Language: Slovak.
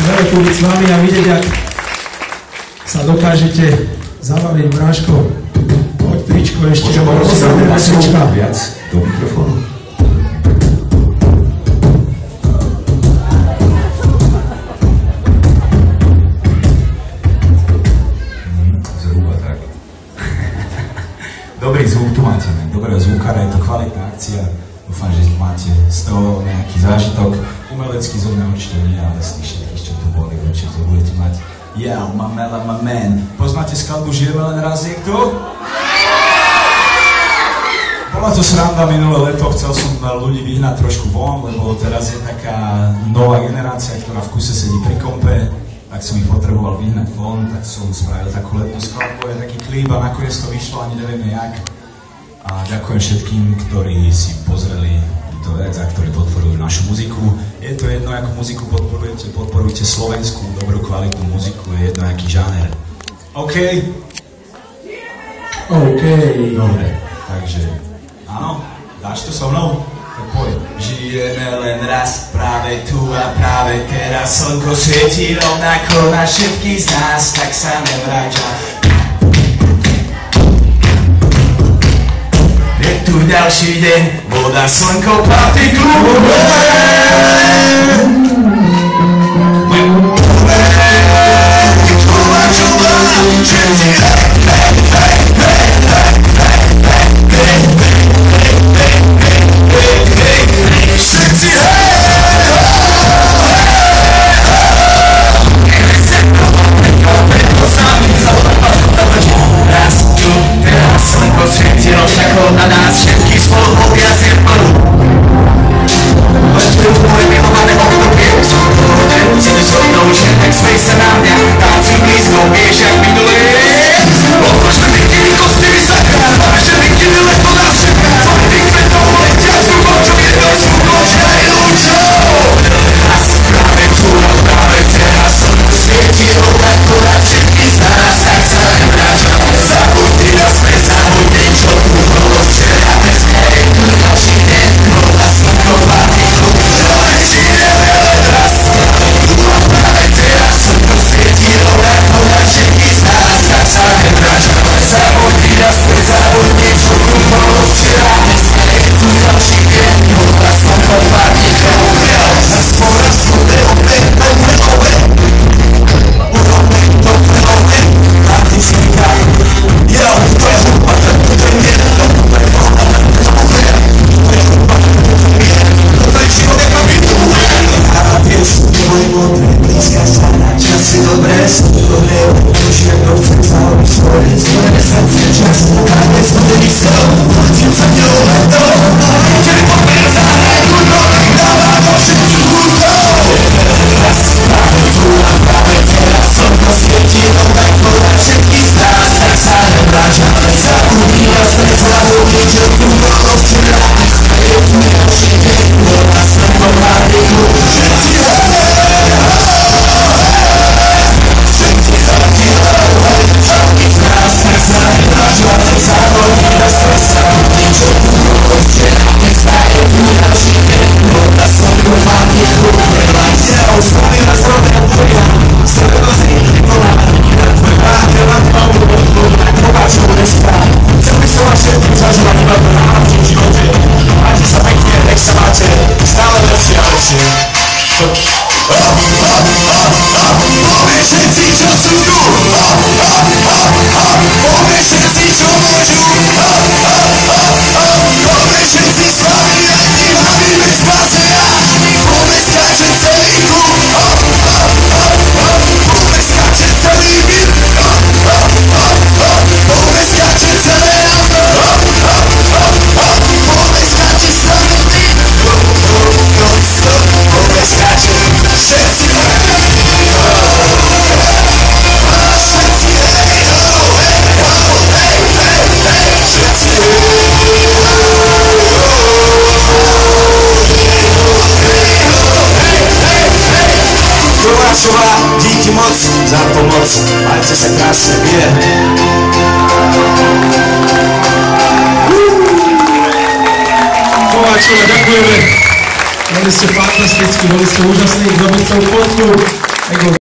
skvelé tu byť s vami a vidieť, jak sa dokážete zabaviť bráško. Poď tričko ešte. Môžem poprosiť na trička viac do mikrofónu. Zhruba tak. Dobrý zvuk tu máte, dobrého zvukára, je to kvalitná akcia. Dúfam, že máte z toho nejaký zážitok. Umelecký zvuk určite nie, ale z tých všetkých, čo tu boli, určite budete mať. Yeah, Mamela, my man. Poznáte skladbu Žijeme len raz niekto? Bola to sranda minulé leto, chcel som ľudí vyhnať trošku von, lebo teraz je taká nová generácia, ktorá v kuse sedí pri kompe, tak som ich potreboval vyhnať von, tak som spravil takú letnú skladbu, je taký klip a nakoniec to vyšlo, ani nevieme jak. A ďakujem všetkým, ktorí si pozreli túto vec a ktorí podporujú našu muziku. Je to jedno, akú muziku podporujte slovenskú, dobrú, kvalitnú muziku, je jedno, aký žáner. OK? OK. Dobre, takže áno, dáš to so mnou? Tak poď. Žijeme len raz, práve tu a práve teraz. Slnko svieti rovnako na všetkých z nás, tak sa nevráťa. Je tu ďalší deň, voda, slnko, party, klub. Na nás všetkých spolu objazím plnú. Leď tu moje milované obdobie, som v pohode, cítiš so mnou, že tak smej sa na mňa, tancuj blízko, vieš jak minulé. Odváž na bikini, kostýmy sakra, že bikini leto nás čeká. Tvojich kvetov letia s rukou, čo jedno s rukou, že aj lúčou. Raz práve tu a práve teraz, slnko svieti rovnako na všetkých z nás, tak sa nevráčam. Zabudni na sme, zabudni, čo tu bolo včera, bez nej tu ďalší deň, voda, slnko, party, klub. Žijeme len raz, práve tu a práve teraz, slnko svieti rovnako na všetkých z nás, tak sa nevráčam. Zabudni na sme, zabudni, čo tu bolo včera, bez nej tu ďalší deň, voda, slnko, party, klub. Spora slunde opäť, dobre obe, urobme dobre obe, party slnka. Yo, to je hudba, to je mier, to je voda, to je hudba, to je život, jak mám bytu. A pies, tvoj modré, blízka sa na časy dobré, dobré, už jak to chcem zahobiť svoje srdce, čas, práve studený slov, vracím sa ňou na to, tebe pomer zahraj hudbo, dáva do všetkých hudbov. Raz, práve tu a práve teraz, slnko svieti rovnako na všetkých z nás, tak sa nevráčam. Zabudni na svet, zabudni, čo tu bolo včera, je tu ďalší deň, voda, slnko, party, klub. Všetci všetci zadielajú, všetkých z nás, tak sa nevráčam. Zabudni na svet, zabudni, čo tu bolo včera, je tu ďalší deň, voda, slnko, party, klub. Relaxia, oslavy na strome odvoja, srebro z nich vyvolá, na tvoj pád, na tvoju odvoju, čo bude spráť. Chcel by som vás všetkým zažívať iba to najlepšie v živote. Máte sa pekne, nech sa máte stále lepšie a lepšie. Poďme všetci, čo sú tu. Poďme všetci, čo môžu. Poďme všetci s vami, aktivami bez spásenia. Poďme skáčať celý klub. Poďme skáčať celý byt. Poďme skáčať celé auto. Poďme skáčať celý byt. Poďme skáčať všetci. Všetci, Kováčová, díky moc za pomoc, majte sa krásne, mier. Kováčová, ďakujeme. Boli ste fantastickí, boli ste úžasní, kto by chcel fotku, Ego